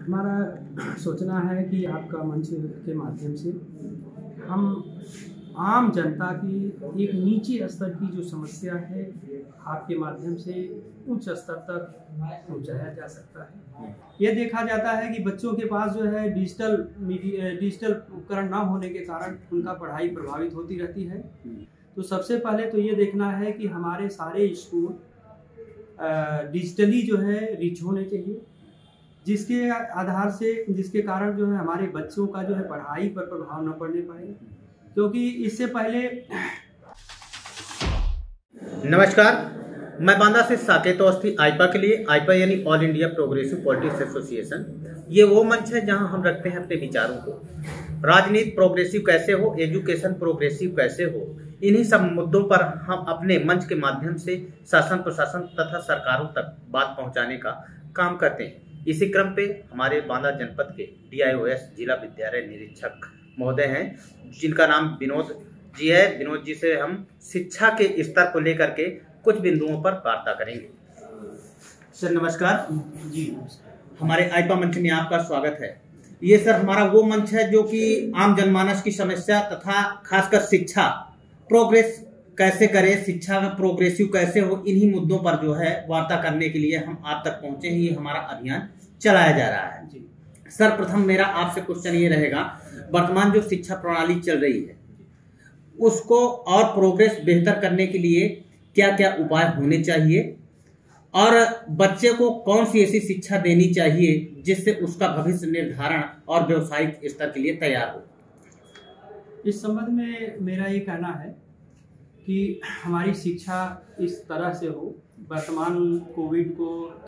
हमारा सोचना है कि आपका मंच के माध्यम से हम आम जनता की एक नीचे स्तर की जो समस्या है आपके माध्यम से उच्च स्तर तक पहुंचाया जा सकता है। यह देखा जाता है कि बच्चों के पास जो है डिजिटल उपकरण ना होने के कारण उनका पढ़ाई प्रभावित होती रहती है। तो सबसे पहले तो ये देखना है कि हमारे सारे स्कूल डिजिटली जो है रिच होने चाहिए, जिसके आधार से जिसके कारण जो है हमारे बच्चों का जो है पढ़ाई पर प्रभाव न पड़ने पाए। क्योंकि इससे पहले नमस्कार, मैं बांदा से साकेत अवस्थी आईपा के लिए। आईपा यानी all India progressive politics association. ये वो मंच है जहां हम रखते हैं अपने विचारों को। राजनीति प्रोग्रेसिव कैसे हो, एजुकेशन प्रोग्रेसिव कैसे हो, इन्हीं सब मुद्दों पर हम अपने मंच के माध्यम से शासन प्रशासन तथा सरकारों तक बात पहुंचाने का काम करते हैं। इसी क्रम पे हमारे बांदा जनपद के DIOS जिला विद्यालय निरीक्षक महोदय हैं, जिनका नाम विनोद जी है। विनोद जी से हम शिक्षा के स्तर को लेकर के कुछ बिंदुओं पर वार्ता करेंगे। सर नमस्कार। जी हमारे आईपा मंच में आपका स्वागत है। ये सर हमारा वो मंच है जो कि आम जनमानस की समस्या तथा खासकर शिक्षा प्रोग्रेस कैसे करे, शिक्षा का प्रोग्रेसिव कैसे हो, इन्हीं मुद्दों पर जो है वार्ता करने के लिए हम आप तक पहुंचे ही हमारा अभियान चलाया जा रहा है। जी सर प्रथम मेरा आपसे क्वेश्चन ये रहेगा, वर्तमान जो शिक्षा प्रणाली चल रही है उसको और प्रोग्रेस बेहतर करने के लिए क्या क्या उपाय होने चाहिए और बच्चे को कौन सी ऐसी शिक्षा देनी चाहिए जिससे उसका भविष्य निर्धारण और व्यवसायिक स्तर के लिए तैयार हो। इस संबंध में मेरा ये कहना है कि हमारी शिक्षा इस तरह से हो, वर्तमान कोविड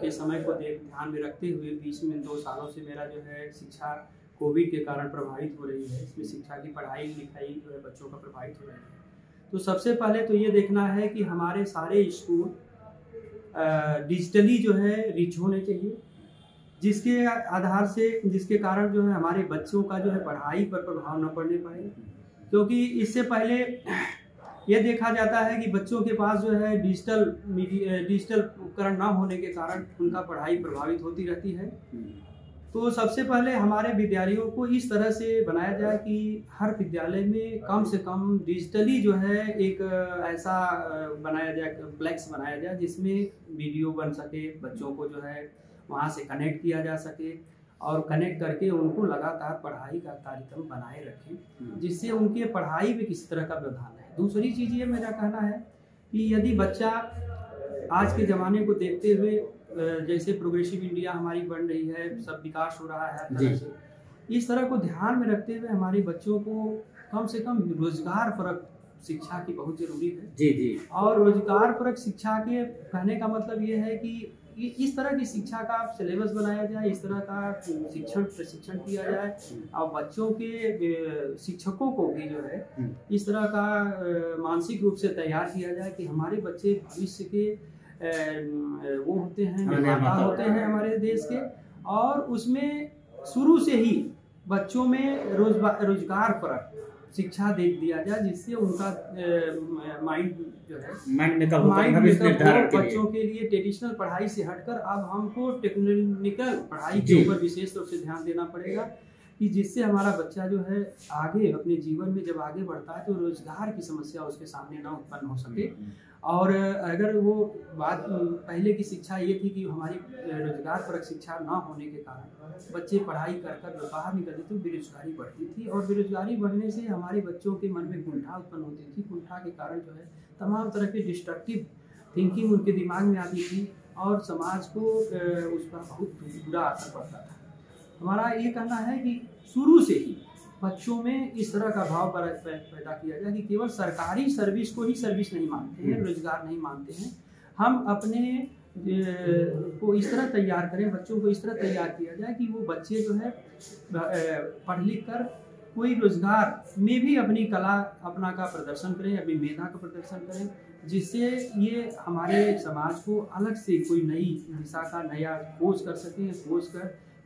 के समय को ध्यान में रखते हुए बीच में 2 सालों से मेरा जो है शिक्षा कोविड के कारण प्रभावित हो रही है। इसमें शिक्षा की पढ़ाई लिखाई जो है बच्चों का प्रभावित हो रही है। तो सबसे पहले तो ये देखना है कि हमारे सारे स्कूल डिजिटली जो है रिच होने चाहिए, जिसके आधार से जिसके कारण जो है हमारे बच्चों का जो है पढ़ाई पर प्रभाव न पड़ने पाए। क्योंकि इससे पहले यह देखा जाता है कि बच्चों के पास जो है डिजिटल उपकरण ना होने के कारण उनका पढ़ाई प्रभावित होती रहती है। तो सबसे पहले हमारे विद्यालयों को इस तरह से बनाया जाए कि हर विद्यालय में कम से कम डिजिटली जो है एक ऐसा बनाया जाए, कॉम्प्लेक्स बनाया जाए जिसमें वीडियो बन सके, बच्चों को जो है वहाँ से कनेक्ट किया जा सके और कनेक्ट करके उनको लगातार पढ़ाई का कार्यक्रम बनाए रखें, जिससे उनके पढ़ाई में किसी तरह का व्यवधान है। दूसरी चीज़ ये मेरा कहना है कि यदि बच्चा आज के ज़माने को देखते हुए जैसे प्रोग्रेसिव इंडिया हमारी बन रही है, सब विकास हो रहा है हर तरह से, इस तरह को ध्यान में रखते हुए हमारे बच्चों को कम से कम रोजगार परक शिक्षा की बहुत जरूरी है। जी। और रोजगार परक शिक्षा के कहने का मतलब ये है कि इस तरह की शिक्षा का सिलेबस बनाया जाए, इस तरह का प्रशिक्षण किया जाए और बच्चों के शिक्षकों को भी जो है इस तरह का मानसिक रूप से तैयार किया जाए कि हमारे बच्चे भविष्य के वो होते हैं, निर्माता होते हैं हमारे देश के, और उसमें शुरू से ही बच्चों में रोजगार परक शिक्षा दे दिया जाए, जिससे उनका माइंड जो है बच्चों के लिए ट्रेडिशनल पढ़ाई से हटकर अब हमको टेक्निकल पढ़ाई के ऊपर विशेष रूप से ध्यान देना पड़ेगा कि जिससे हमारा बच्चा जो है आगे अपने जीवन में जब आगे बढ़ता है तो रोजगार की समस्या उसके सामने ना उत्पन्न हो सके। और अगर वो बात पहले की शिक्षा ये थी कि हमारी रोजगार परक शिक्षा ना होने के कारण बच्चे पढ़ाई कर बाहर निकलते थे, बेरोजगारी बढ़ती थी और बेरोजगारी बढ़ने से हमारे बच्चों के मन में कुंठा उत्पन्न होती थी। कुंठा के कारण जो है तमाम तरह की डिस्ट्रक्टिव थिंकिंग उनके दिमाग में आती थी और समाज को उस पर बहुत बुरा असर पड़ता था। हमारा ये कहना है कि शुरू से ही बच्चों में इस तरह का भाव पैदा किया जाए कि केवल सरकारी सर्विस को ही सर्विस नहीं मानते हैं, रोजगार नहीं मानते हैं। हम अपने को इस तरह तैयार करें, बच्चों को इस तरह तैयार किया जाए कि वो बच्चे जो है पढ़ लिख कर कोई रोजगार में भी अपनी कला अपना का प्रदर्शन करें, अपनी मेधा का प्रदर्शन करें, जिससे ये हमारे समाज को अलग से कोई नई दिशा का नया खोज कर सकें।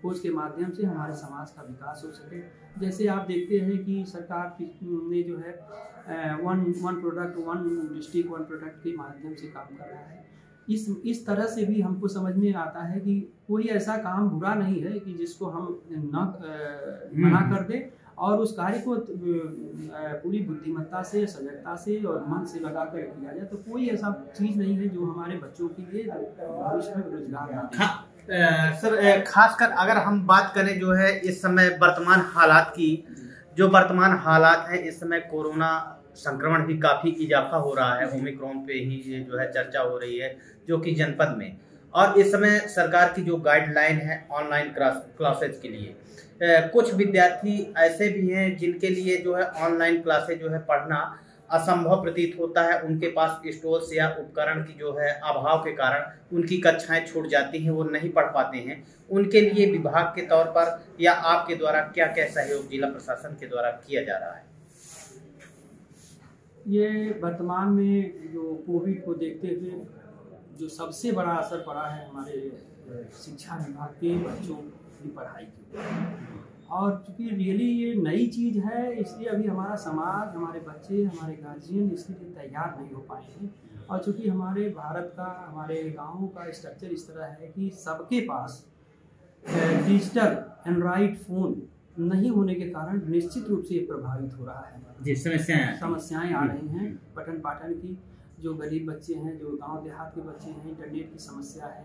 खोज के माध्यम से हमारे समाज का विकास हो सके। जैसे आप देखते हैं कि सरकार ने जो है one product one district one product के माध्यम से काम कर रहा है। इस तरह से भी हमको समझ में आता है कि कोई ऐसा काम बुरा नहीं है कि जिसको हम मना कर दे, और उस कार्य को पूरी बुद्धिमत्ता से, सजगता से और मन से लगा कर किया जाए। तो कोई ऐसा चीज़ नहीं है जो हमारे बच्चों के लिए भविष्य में रोजगार ना दे। सर, खासकर अगर हम बात करें जो है इस समय वर्तमान हालात की, जो वर्तमान हालात है इस समय कोरोना संक्रमण भी काफ़ी इजाफा हो रहा है। ओमिक्रॉन पे ही ये जो है चर्चा हो रही है जो कि जनपद में, और इस समय सरकार की जो गाइडलाइन है ऑनलाइन क्लासेज के लिए, कुछ विद्यार्थी ऐसे भी हैं जिनके लिए जो है ऑनलाइन क्लासेज जो है पढ़ना असंभव प्रतीत होता है। उनके पास स्टोर्स या उपकरण की जो है अभाव के कारण उनकी कक्षाएं छूट जाती हैं, वो नहीं पढ़ पाते हैं। उनके लिए विभाग के तौर पर या आपके द्वारा क्या क्या सहयोग जिला प्रशासन के द्वारा किया जा रहा है? ये वर्तमान में जो कोविड को देखते हुए जो सबसे बड़ा असर पड़ा है हमारे शिक्षा विभाग के बच्चों की पढ़ाई की, और चूँकि रियली ये नई चीज़ है, इसलिए अभी हमारा समाज, हमारे बच्चे, हमारे गार्जियन इसके लिए तैयार नहीं हो पाए हैं। और चूँकि हमारे भारत का, हमारे गाँव का स्ट्रक्चर इस तरह है कि सबके पास डिजिटल एंड्रॉइड फ़ोन नहीं होने के कारण निश्चित रूप से ये प्रभावित हो रहा है। जी, समस्याएं आ रही हैं पठन पाठन की। जो गरीब बच्चे हैं, जो गांव देहात के बच्चे हैं, इंटरनेट की समस्या है,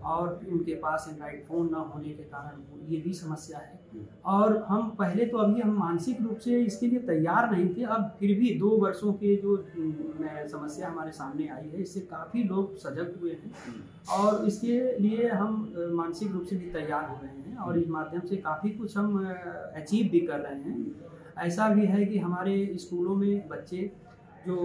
और उनके पास एंड्रॉइड फ़ोन ना होने के कारण ये भी समस्या है। और हम पहले तो अभी हम मानसिक रूप से इसके लिए तैयार नहीं थे, अब फिर भी 2 वर्षों के जो समस्या हमारे सामने आई है, इससे काफ़ी लोग सजग हुए हैं, और इसके लिए हम मानसिक रूप से भी तैयार हो रहे हैं, और इस माध्यम से काफ़ी कुछ हम अचीव भी कर रहे हैं। ऐसा भी है कि हमारे स्कूलों में बच्चे जो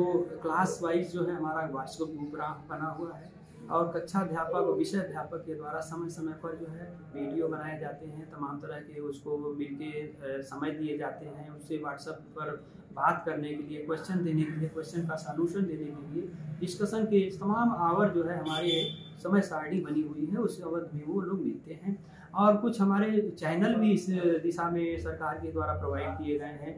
क्लास वाइज जो है हमारा व्हाट्सएप ग्रुप बना हुआ है, और कक्षा अध्यापक और विषय अध्यापक के द्वारा समय समय पर जो है वीडियो बनाए जाते हैं, तमाम तरह के उसको मिलके समय दिए जाते हैं, उससे व्हाट्सएप पर बात करने के लिए, क्वेश्चन देने के लिए, क्वेश्चन का सॉल्यूशन देने के लिए, डिस्कशन के तमाम आवर जो है हमारे समय सारणी बनी हुई है, उस अवधि में वो लोग मिलते हैं। और कुछ हमारे चैनल भी इस दिशा में सरकार के द्वारा प्रोवाइड किए गए हैं,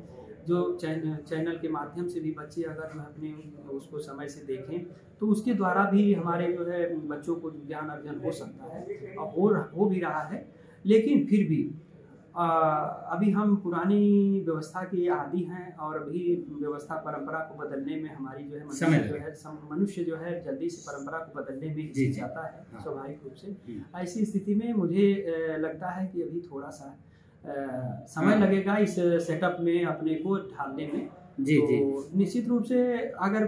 जो चैनल के माध्यम से भी बच्चे अगर जो है अपने उसको समय से देखें तो उसके द्वारा भी हमारे जो है बच्चों को ज्ञान अर्जन हो सकता है, और हो भी रहा है। लेकिन फिर भी अभी हम पुरानी व्यवस्था के आदी हैं, और अभी व्यवस्था परंपरा को बदलने में हमारी जो है मनुष्य जो है जल्दी से परंपरा को बदलने में हिचक जाता है स्वाभाविक रूप से। ऐसी स्थिति में मुझे लगता है कि अभी थोड़ा सा समय लगेगा इस सेटअप में अपने को ढालने में। तो निश्चित रूप से अगर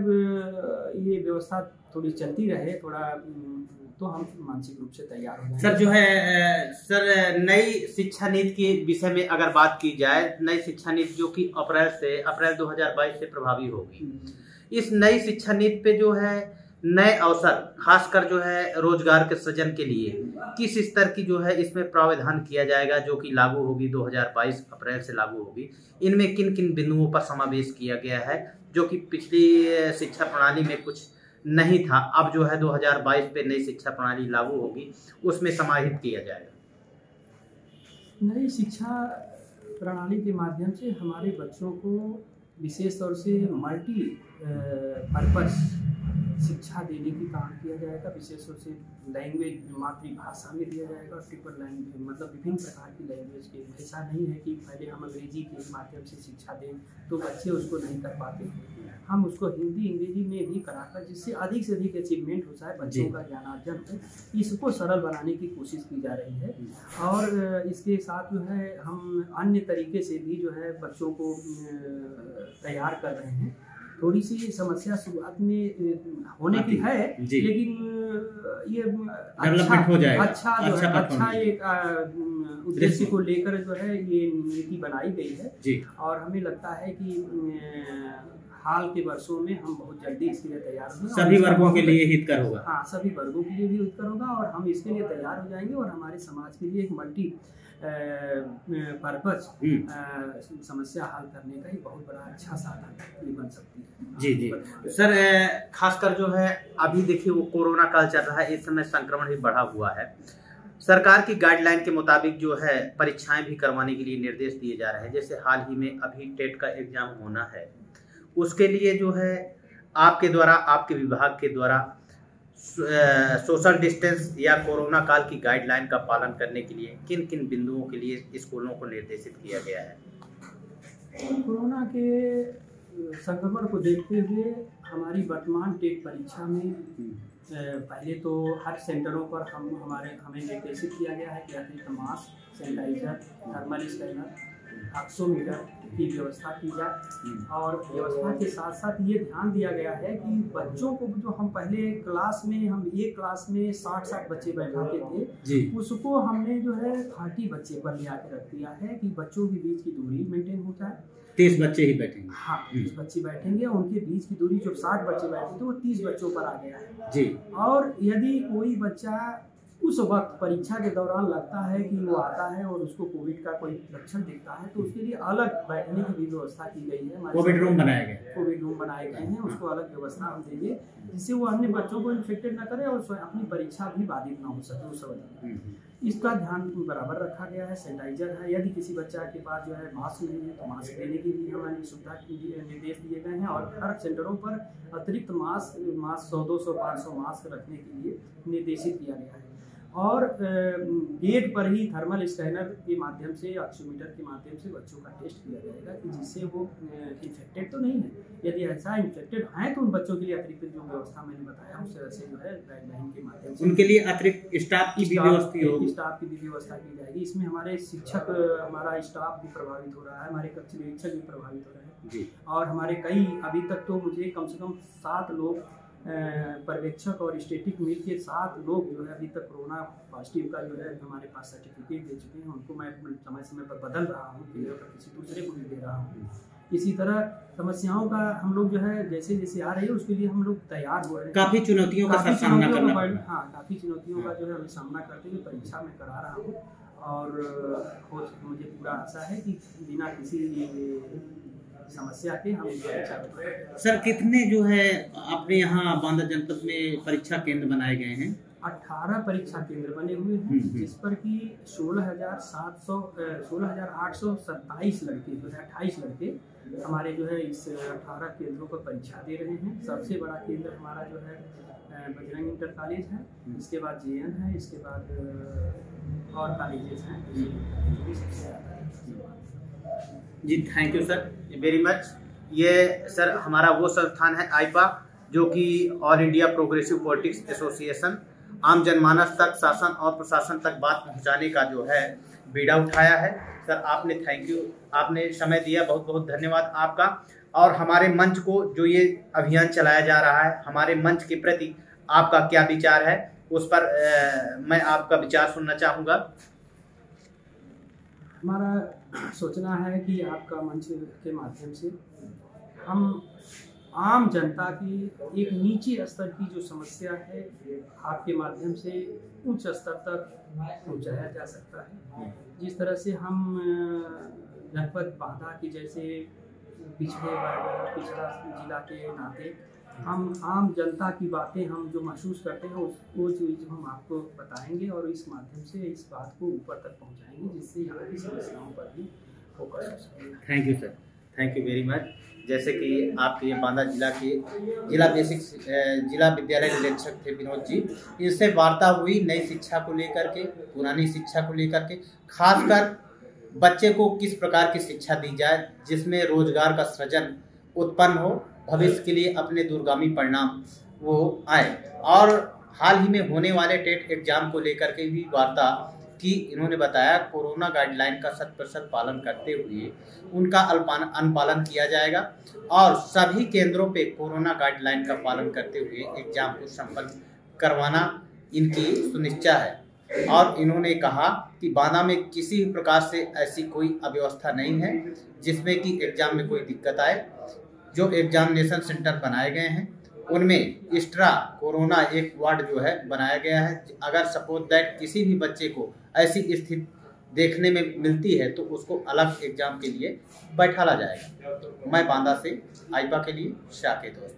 ये व्यवस्था थोड़ी चलती रहे तो हम मानसिक रूप से तैयार हो जाएंगे। सर जो है सर, नई शिक्षा नीति के विषय में अगर बात की जाए, नई शिक्षा नीति जो कि अप्रैल 2022 से प्रभावी होगी, इस नई शिक्षा नीति पे जो है नए अवसर, खासकर जो है रोजगार के सृजन के लिए किस स्तर की जो है इसमें प्रावधान किया जाएगा, जो कि लागू होगी 2022 अप्रैल से लागू होगी? इनमें किन किन बिंदुओं पर समावेश किया गया है जो कि पिछली शिक्षा प्रणाली में कुछ नहीं था, अब जो है 2022 पे नई शिक्षा प्रणाली लागू होगी उसमें समाहित किया जाएगा? नई शिक्षा प्रणाली के माध्यम से हमारे बच्चों को विशेष तौर से मल्टी पर्पस शिक्षा देने की काम किया जाएगा। विशेष रूप से लैंग्वेज मातृभाषा में दिया जाएगा, ट्रिपल लैंग्वेज मतलब विभिन्न प्रकार की लैंग्वेज के। ऐसा नहीं है कि पहले हम अंग्रेजी के माध्यम से शिक्षा दें तो बच्चे उसको नहीं कर पाते, हम उसको हिंदी अंग्रेजी में भी कराकर जिससे अधिक से अधिक अचीवमेंट हो जाए, बच्चों का ज्ञानार्जन हो, इसको सरल बनाने की कोशिश की जा रही है। और इसके साथ जो है हम अन्य तरीके से भी जो है बच्चों को तैयार कर रहे हैं। थोड़ी सी समस्या शुरुआत में होने की है, लेकिन ये अच्छा एक उद्देश्य को लेकर जो है ये नीति बनाई गई है, और हमें लगता है कि हाल के वर्षों में हम बहुत जल्दी इसके लिए तैयार होंगे। सभी वर्गों के लिए हितकर होगा। हाँ, सभी वर्गों के लिए भी हितकर होगा, और हम इसके लिए तैयार हो जाएंगे, और हमारे समाज के लिए एक मल्टी पर्पस समस्या हल करने का एक बहुत बड़ा अच्छा साधन बन सकती है। जी सर, खासकर जो है अभी देखिए वो कोरोना काल चल रहा है, इस समय संक्रमण भी बढ़ा हुआ है। सरकार की गाइडलाइन के मुताबिक जो है परीक्षाएं भी करवाने के लिए निर्देश दिए जा रहे हैं। जैसे हाल ही में अभी टेट का एग्जाम होना है, उसके लिए जो है आपके द्वारा, आपके विभाग के द्वारा सोशल डिस्टेंस या कोरोना काल की गाइडलाइन का पालन करने के लिए किन किन बिंदुओं के लिए स्कूलों को निर्देशित किया गया है? कोरोना के संक्रमण को देखते हुए हमारी वर्तमान टेट परीक्षा में पहले तो हर सेंटरों पर हमें निर्देशित किया गया है कि अतिरिक्त mask, sanitiser, thermal scanner, oximeter की व्यवस्था की जाए। और व्यवस्था के साथ साथ ये ध्यान दिया गया है कि बच्चों को जो हम पहले क्लास में एक क्लास में 60 बच्चे बैठाते थे, उसको हमने जो है 30 बच्चे पर ले आके रख दिया है कि बच्चों के बीच की दूरी मेंटेन होता है। 30 बच्चे ही बैठेंगे। हाँ, 30 बच्चे बैठेंगे। उनके बीच की दूरी जो 60 बच्चे बैठे थे वो 30 बच्चों पर आ गया है जी। और यदि कोई बच्चा उस वक्त परीक्षा के दौरान लगता है कि वो आता है और उसको कोविड का कोई लक्षण दिखता है तो उसके लिए अलग बैठने की भी व्यवस्था की गई है। कोविड रूम बनाए गए हैं, उसको अलग व्यवस्था हम देंगे जिससे वो अन्य बच्चों को इन्फेक्टेड न करे और अपनी परीक्षा भी बाधित ना हो सके उस अवधि में। इसका ध्यान बराबर रखा गया है। सैनिटाइजर है, यदि किसी बच्चा के पास जो है मास्क नहीं है तो मास्क देने की भी हमारी सुविधा निर्देश दिए गए हैं। और हर सेंटरों पर अतिरिक्त मास्क 100, 200, 500 मास्क रखने के लिए निर्देशित किया गया है। और गेट पर ही थर्मल स्कैनर के माध्यम से, ऑक्सीमीटर के माध्यम से बच्चों का टेस्ट किया जाएगा कि जिससे वो इन्फेक्टेड तो नहीं है। यदि ऐसा इन्फेक्टेड हैं तो उन बच्चों के लिए अतिरिक्त जो व्यवस्था मैंने बताया उस तरह से जो है गाइडलाइन के माध्यम से उनके लिए अतिरिक्त स्टाफ की भी व्यवस्था की जाएगी। इसमें हमारे शिक्षक, हमारा स्टाफ भी प्रभावित हो रहा है, हमारे कक्ष निरीक्षक भी प्रभावित हो रहे हैं जी। और हमारे कई अभी तक तो मुझे कम से कम 7 लोग पर्यवेक्षक और स्टेटिक मिल के 7 लोग जो है अभी तक कोरोना पॉजिटिव का जो है हमारे पास सर्टिफिकेट दे चुके हैं। उनको मैं समय समय पर बदल रहा हूँ, किसी दूसरे को भी दे रहा हूँ। इसी तरह समस्याओं का हम लोग जो है जैसे जैसे आ रही है उसके लिए हम लोग तैयार हो रहे हैं। काफी चुनौतियों का सामना करना पड़ रहा है। हाँ, काफी चुनौतियों का जो है हमें सामना करते हुए परीक्षा में करा रहा हूँ। और मुझे पूरा आशा है कि बिना किसी समस्या के हम सर कितने जो है अपने यहाँ बांदा जनपद में परीक्षा केंद्र बनाए गए हैं? 18 परीक्षा केंद्र बने हुए हैं जिस पर कि 16,827 लड़के जो है 28 लड़के हमारे जो है इस 18 केंद्रों पर परीक्षा दे रहे हैं। सबसे बड़ा केंद्र हमारा जो है बजरंग इंटर कॉलेज है, इसके बाद JN है, इसके बाद और कॉलेजेस हैं जी। Thank you sir very much. ये सर हमारा वो संस्थान है आईपा जो कि all India progressive politics association आम जनमानस तक, शासन और प्रशासन तक बात पहुंचाने का जो है बीड़ा उठाया है। सर आपने थैंक यू, आपने समय दिया, बहुत बहुत धन्यवाद आपका। और हमारे मंच को जो ये अभियान चलाया जा रहा है, हमारे मंच के प्रति आपका क्या विचार है उस पर मैं आपका विचार सुनना चाहूँगा। हमारा सोचना है कि आपका मंच के माध्यम से हम आम जनता की एक नीचे स्तर की जो समस्या है आपके माध्यम से उच्च स्तर तक पहुंचाया जा सकता है। जिस तरह से हम जनपद बांदा की जैसे पिछड़ा जिला के नाते हम आम जनता की बातें हम जो महसूस करते हैं वो चीज़ हम आपको बताएंगे और इस माध्यम से इस बात को ऊपर तक पहुंचाएंगे जिससे यहाँ की समस्याओं पर भी फोकस हो सके। Thank you sir, thank you very much. जैसे कि आपके ये बांदा जिला के जिला विद्यालय निरीक्षक थे विनोद जी, इनसे वार्ता हुई नई शिक्षा को लेकर के, पुरानी शिक्षा को लेकर के, खासकर बच्चे को किस प्रकार की शिक्षा दी जाए जिसमें रोजगार का सृजन उत्पन्न हो, भविष्य के लिए अपने दूरगामी परिणाम वो आए। और हाल ही में होने वाले टेट एग्जाम को लेकर के भी वार्ता की। इन्होंने बताया कोरोना गाइडलाइन का 100% पालन करते हुए उनका अनुपालन किया जाएगा और सभी केंद्रों पे कोरोना गाइडलाइन का पालन करते हुए एग्जाम को संपन्न करवाना इनकी सुनिश्चित है। और इन्होंने कहा कि बांदा में किसी भी प्रकार से ऐसी कोई अव्यवस्था नहीं है जिसमें कि एग्जाम में कोई दिक्कत आए। जो एग्जामिनेशन सेंटर बनाए गए हैं उनमें एक्स्ट्रा कोरोना एक वार्ड जो है बनाया गया है। अगर सपोज दैट किसी भी बच्चे को ऐसी स्थिति देखने में मिलती है तो उसको अलग एग्जाम के लिए बैठाला जाएगा। मैं बांदा से आईपा के लिए साकेत दोस्त।